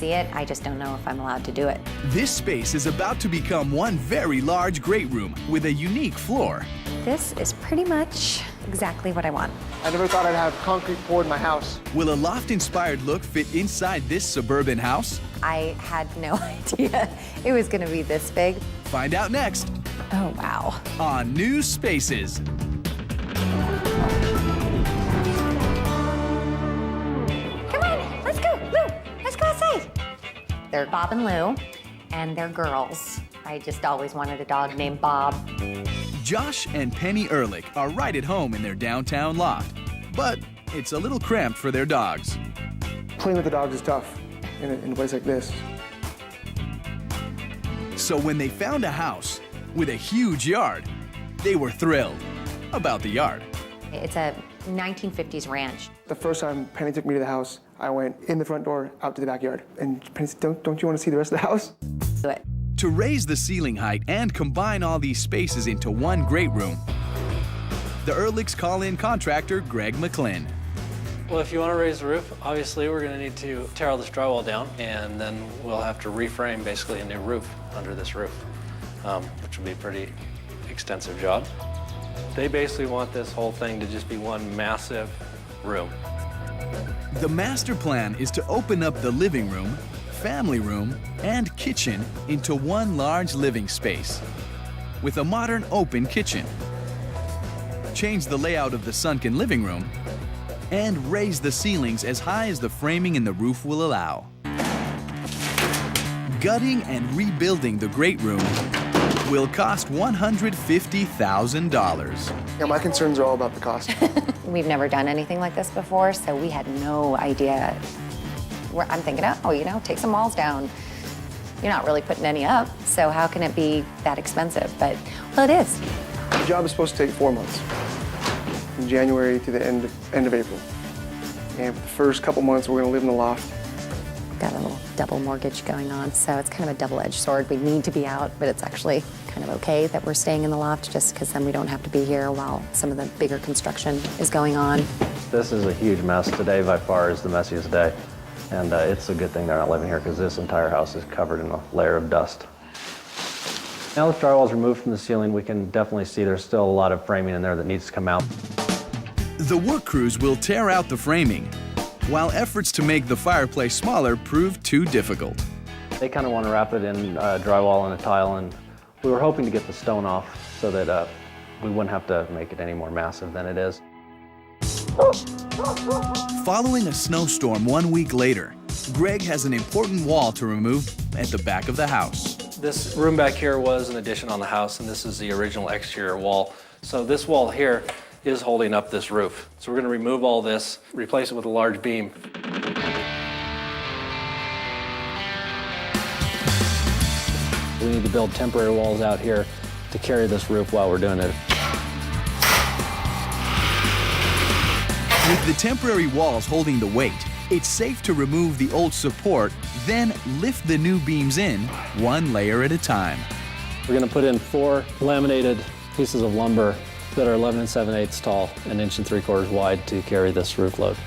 see it. I just don't know if I'm allowed to do it. This space is about to become one very large great room with a unique floor. This is pretty much exactly what I want. I never thought I'd have concrete poured in my house. Will a loft-inspired look fit inside this suburban house? I had no idea it was gonna be this big. Find out next Oh, wow. on New Spaces. Come on, let's go, Lou, let's go outside. They're Bob and Lou, and they're girls. I just always wanted a dog named Bob. Josh and Penny Ehrlich are right at home in their downtown loft, but it's a little cramped for their dogs. Playing with the dogs is tough in a place like this. So when they found a house with a huge yard, they were thrilled about the yard. It's a 1950s ranch. The first time Penny took me to the house, I went in the front door, out to the backyard. And Penny said, don't you want to see the rest of the house? Do it. To raise the ceiling height and combine all these spaces into one great room, the Ehrlichs call in contractor Greg McClin. Well, if you want to raise the roof, obviously we're going to need to tear all this drywall down, and then we'll have to reframe basically a new roof under this roof, which will be a pretty extensive job. They basically want this whole thing to just be one massive room. The master plan is to open up the living room, family room, and kitchen into one large living space with a modern open kitchen. Change the layout of the sunken living room and raise the ceilings as high as the framing in the roof will allow. Gutting and rebuilding the great room will cost $150,000. Yeah, my concerns are all about the cost. We've never done anything like this before, so we had no idea. I'm thinking, oh, you know, take some walls down. You're not really putting any up, so how can it be that expensive? But, well, it is. The job is supposed to take 4 months, from January to the end of April. And for the first couple months, we're going to live in the loft. Got a little double mortgage going on, so it's kind of a double-edged sword. We need to be out, but it's actually kind of okay that we're staying in the loft just because then we don't have to be here while some of the bigger construction is going on. This is a huge mess. Today, by far, is the messiest day. And it's a good thing they're not living here because this entire house is covered in a layer of dust. Now that drywall is removed from the ceiling, we can definitely see there's still a lot of framing in there that needs to come out. The work crews will tear out the framing, while efforts to make the fireplace smaller prove too difficult. They kind of want to wrap it in drywall and a tile, and we were hoping to get the stone off so that we wouldn't have to make it any more massive than it is. Following a snowstorm 1 week later, Greg has an important wall to remove at the back of the house. This room back here was an addition on the house, and this is the original exterior wall. So this wall here is holding up this roof. So we're going to remove all this, replace it with a large beam. We need to build temporary walls out here to carry this roof while we're doing it. With the temporary walls holding the weight, it's safe to remove the old support, then lift the new beams in, one layer at a time. We're going to put in 4 laminated pieces of lumber that are 11 7/8 tall, 1 3/4 wide to carry this roof load.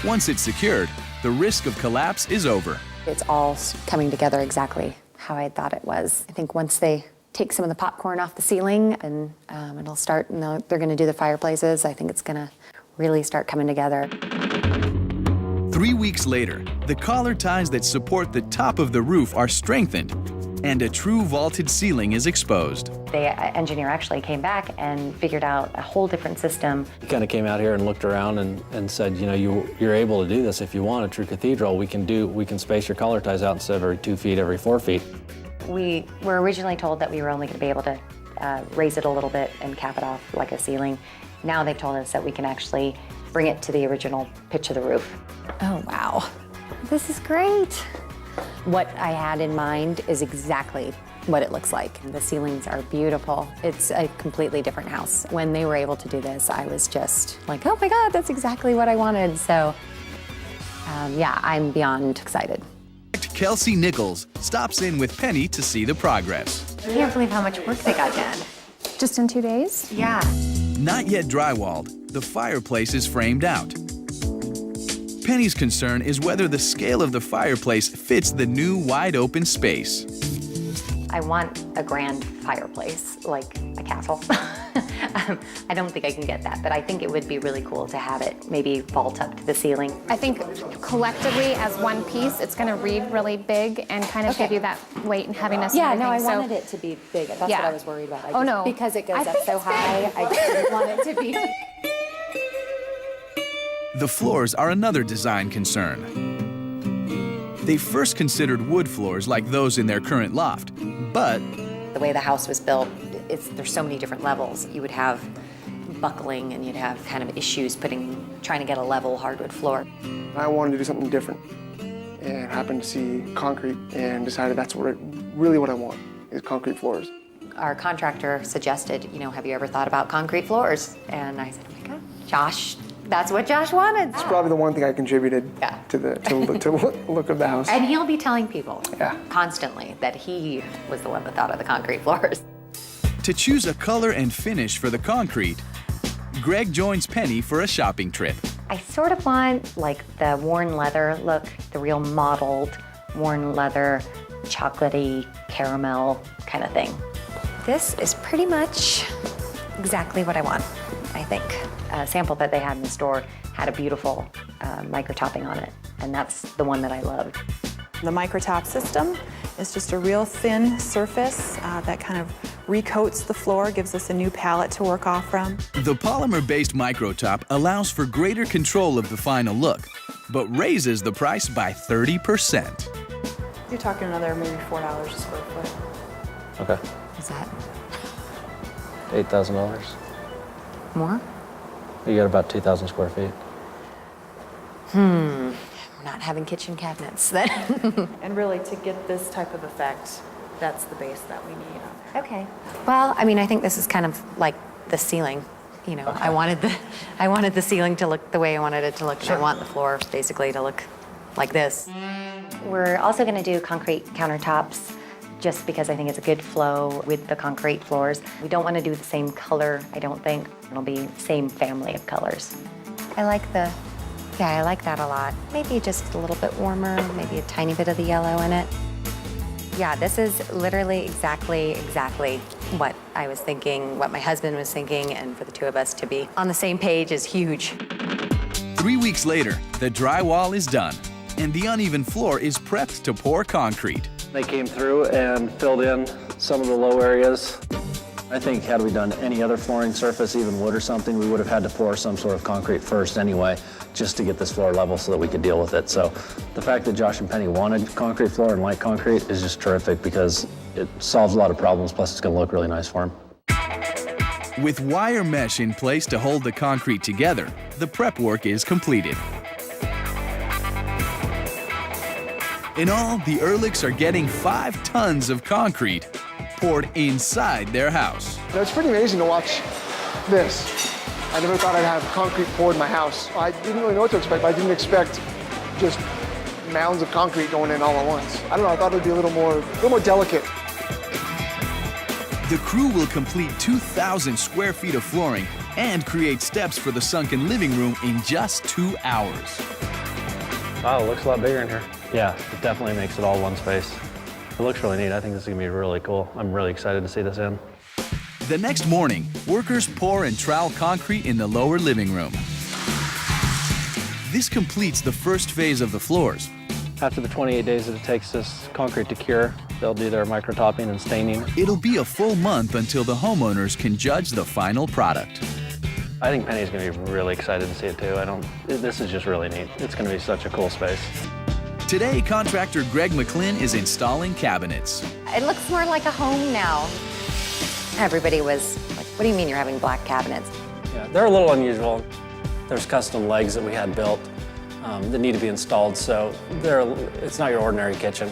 Once it's secured, the risk of collapse is over. It's all coming together exactly how I thought it was. I think once they take some of the popcorn off the ceiling and it'll start, and they're going to do the fireplaces, I think it's going to really start coming together. 3 weeks later, the collar ties that support the top of the roof are strengthened, and a true vaulted ceiling is exposed. The engineer actually came back and figured out a whole different system. He kind of came out here and looked around and said, you know, you're able to do this if you want a true cathedral. We can space your collar ties out instead of every 2 feet, every 4 feet. We were originally told that we were only going to be able to raise it a little bit and cap it off like a ceiling. Now they've told us that we can actually bring it to the original pitch of the roof. Oh, wow. This is great. What I had in mind is exactly what it looks like. The ceilings are beautiful. It's a completely different house. When they were able to do this, I was just like, oh my God, that's exactly what I wanted. So yeah, I'm beyond excited. Kelsey Nichols stops in with Penny to see the progress. I can't believe how much work they got done. Just in 2 days? Yeah. Not yet drywalled, the fireplace is framed out. Penny's concern is whether the scale of the fireplace fits the new wide-open space. I want a grand fireplace, like a castle. I don't think I can get that, but I think it would be really cool to have it maybe vault up to the ceiling. I think collectively as one piece, it's going to read really big and kind of give you that weight and heaviness. Yeah, and no, I everything. wanted it to be big. That's Yeah. what I was worried about. Oh, no. Because it goes I up think so it's high, big. I didn't want it to be. The floors are another design concern. They first considered wood floors like those in their current loft, but The way the house was built, there's so many different levels. You would have buckling and you'd have kind of issues trying to get a level hardwood floor. I wanted to do something different and happened to see concrete and decided that's really what I want, is concrete floors. Our contractor suggested, have you ever thought about concrete floors? And I said, oh my God, Josh, that's what Josh wanted. It's probably the one thing I contributed Yeah. to the look of the house. And he'll be telling people Yeah. constantly that he was the one that thought of the concrete floors. to choose a color and finish for the concrete, Greg joins Penny for a shopping trip. I sort of want like the worn leather look, the real modeled worn leather, chocolatey caramel kind of thing. This is pretty much exactly what I want, I think. A sample that they had in the store had a beautiful micro topping on it, and that's the one that I loved. The microtop system is just a real thin surface that kind of recoats the floor, gives us a new palette to work off from. The polymer-based microtop allows for greater control of the final look, but raises the price by 30%. You're talking another maybe $4 a square foot. Okay, Is that $8,000. more? You got about 2,000 square feet. We're not having kitchen cabinets then. And really, to get this type of effect, that's the base that we need on there. Okay. Well, I mean, I think this is kind of like the ceiling. I wanted the ceiling to look the way I wanted it to look. Sure. I want the floor basically to look like this. We're also going to do concrete countertops just because I think it's a good flow with the concrete floors. We don't want to do the same color, I don't think. It'll be same family of colors. I like that a lot. Maybe just a little bit warmer, maybe a tiny bit of the yellow in it. Yeah, this is literally exactly what I was thinking, what my husband was thinking, and for the two of us to be on the same page is huge. 3 weeks later, the drywall is done, and the uneven floor is prepped to pour concrete. They came through and filled in some of the low areas. I think had we done any other flooring surface, even wood or something, we would have had to pour some sort of concrete first anyway, just to get this floor level so that we could deal with it. So the fact that Josh and Penny wanted concrete floor and light concrete is just terrific because it solves a lot of problems, plus it's gonna look really nice for them. With wire mesh in place to hold the concrete together, the prep work is completed. In all, the Ehrlichs are getting 5 tons of concrete poured inside their house. It's pretty amazing to watch this. I never thought I'd have concrete poured in my house. I didn't really know what to expect, but I didn't expect just mounds of concrete going in all at once. I don't know, I thought it would be a little more delicate. The crew will complete 2,000 square feet of flooring and create steps for the sunken living room in just 2 hours. Wow, it looks a lot bigger in here. Yeah, it definitely makes it all one space. It looks really neat. I think this is gonna be really cool. I'm really excited to see this in. The next morning, workers pour and trowel concrete in the lower living room. This completes the first phase of the floors. After the 28 days that it takes this concrete to cure, they'll do their micro-topping and staining. It'll be a full month until the homeowners can judge the final product. I think Penny's gonna be really excited to see it too. This is just really neat. It's gonna be such a cool space. Today, contractor Greg McClinn is installing cabinets. It looks more like a home now. Everybody was like, what do you mean you're having black cabinets? Yeah, they're a little unusual. There's custom legs that we had built that need to be installed, so it's not your ordinary kitchen.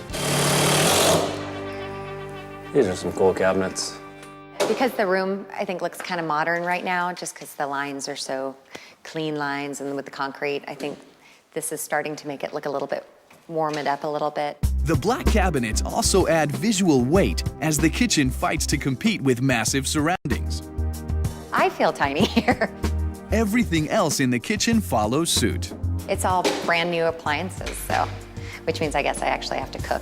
These are some cool cabinets. Because the room, I think, looks kind of modern right now, just because the lines are so clean lines, and with the concrete, I think this is starting to make it look a little bit, warm it up a little bit. The black cabinets also add visual weight as the kitchen fights to compete with massive surroundings. I feel tiny here. Everything else in the kitchen follows suit. It's all brand new appliances, so, which means I guess I actually have to cook.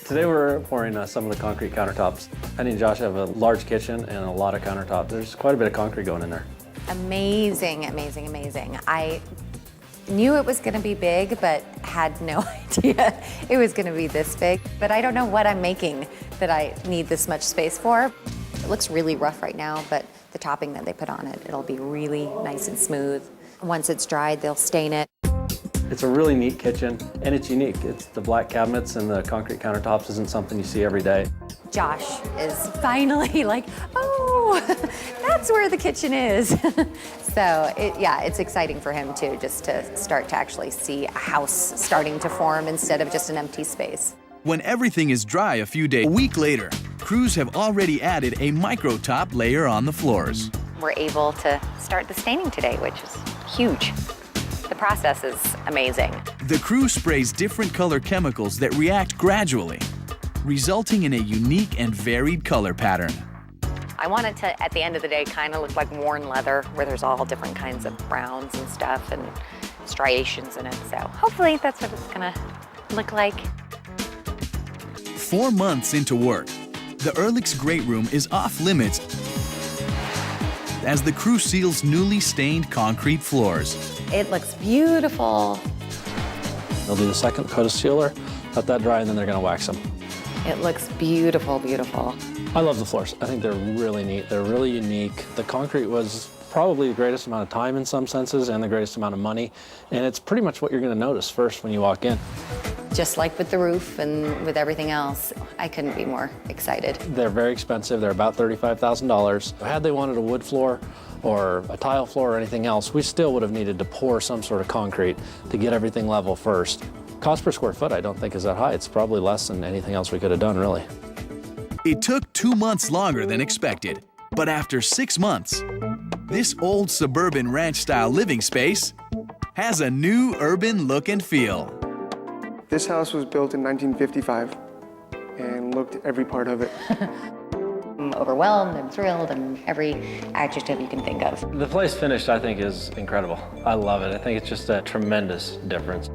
Today we're pouring some of the concrete countertops. Penny and Josh have a large kitchen and a lot of countertops. There's quite a bit of concrete going in there. Amazing, amazing, amazing. I knew it was gonna be big, but had no idea it was gonna be this big. But I don't know what I'm making that I need this much space for. It looks really rough right now, but the topping that they put on it, it'll be really nice and smooth. Once it's dried, they'll stain it. It's a really neat kitchen, and it's unique. It's the black cabinets and the concrete countertops isn't something you see every day. Josh is finally like, oh, that's where the kitchen is. So yeah, it's exciting for him too, just to start to actually see a house starting to form instead of just an empty space. When everything is dry a week later, crews have already added a micro top layer on the floors. We're able to start the staining today, which is huge. The process is amazing. The crew sprays different color chemicals that react gradually, resulting in a unique and varied color pattern. I want it to, at the end of the day, kind of look like worn leather, where there's all different kinds of browns and stuff and striations in it. So hopefully that's what it's gonna look like. 4 months into work, the Ehrlich's Great Room is off limits as the crew seals newly stained concrete floors. It looks beautiful. They'll do the second coat of sealer, let that dry, and then they're gonna wax them. It looks beautiful, beautiful. I love the floors. I think they're really neat. They're really unique. The concrete was probably the greatest amount of time in some senses and the greatest amount of money. And it's pretty much what you're gonna notice first when you walk in. Just like with the roof and with everything else, I couldn't be more excited. They're very expensive. They're about $35,000. Had they wanted a wood floor or a tile floor or anything else, we still would have needed to pour some sort of concrete to get everything level first. Cost per square foot I don't think is that high. It's probably less than anything else we could have done, really. It took 2 months longer than expected, but after 6 months, this old suburban ranch-style living space has a new urban look and feel. This house was built in 1955 and looked every part of it. I'm overwhelmed and thrilled and every adjective you can think of. The place finished, I think, is incredible. I love it. I think it's just a tremendous difference.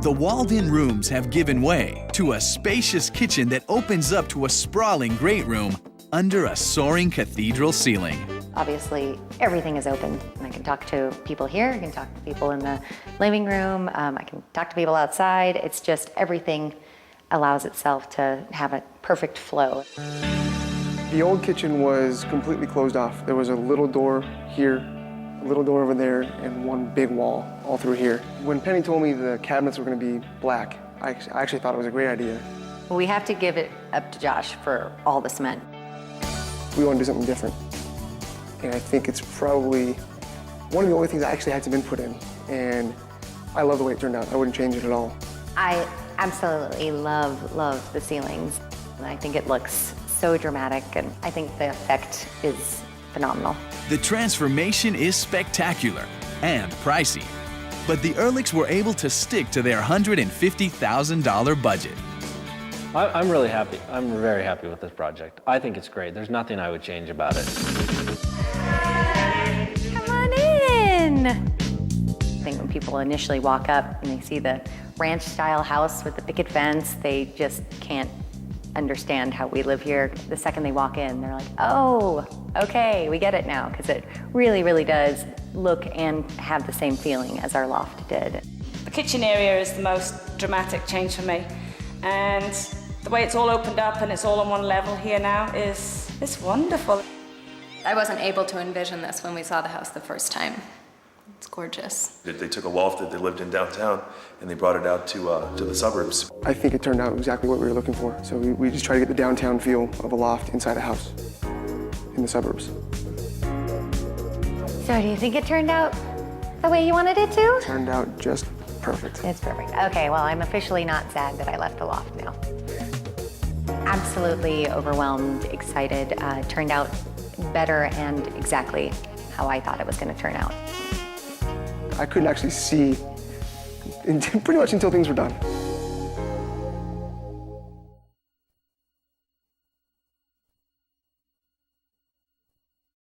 The walled-in rooms have given way to a spacious kitchen that opens up to a sprawling great room under a soaring cathedral ceiling. Obviously, everything is open. I can talk to people here, I can talk to people in the living room, I can talk to people outside. It's just everything allows itself to have a perfect flow. The old kitchen was completely closed off. There was a little door here, a little door over there, and one big wall all through here. When Penny told me the cabinets were going to be black, I actually thought it was a great idea. We have to give it up to Josh for all the cement. We want to do something different. And I think it's probably one of the only things I actually had some input in. And I love the way it turned out. I wouldn't change it at all. I absolutely love the ceilings. And I think it looks so dramatic, and I think the effect is phenomenal. The transformation is spectacular and pricey, but the Ehrlichs were able to stick to their $150,000 budget. I'm really happy. I'm very happy with this project. I think it's great. There's nothing I would change about it. Come on in. I think when people initially walk up and they see the ranch-style house with the picket fence, they just can't understand how we live here. The second they walk in, they're like, oh, okay, we get it now, because it really, really does look and have the same feeling as our loft did. The kitchen area is the most dramatic change for me, and the way it's all opened up and it's all on one level here now it's wonderful. I wasn't able to envision this when we saw the house the first time. It's gorgeous. They took a loft that they lived in downtown and they brought it out to the suburbs. I think it turned out exactly what we were looking for. So we just try to get the downtown feel of a loft inside a house in the suburbs. So do you think it turned out the way you wanted it to? Turned out just perfect. It's perfect. Okay, well, I'm officially not sad that I left the loft now. Absolutely overwhelmed, excited. Turned out better and exactly how I thought it was going to turn out. I couldn't actually see pretty much until things were done.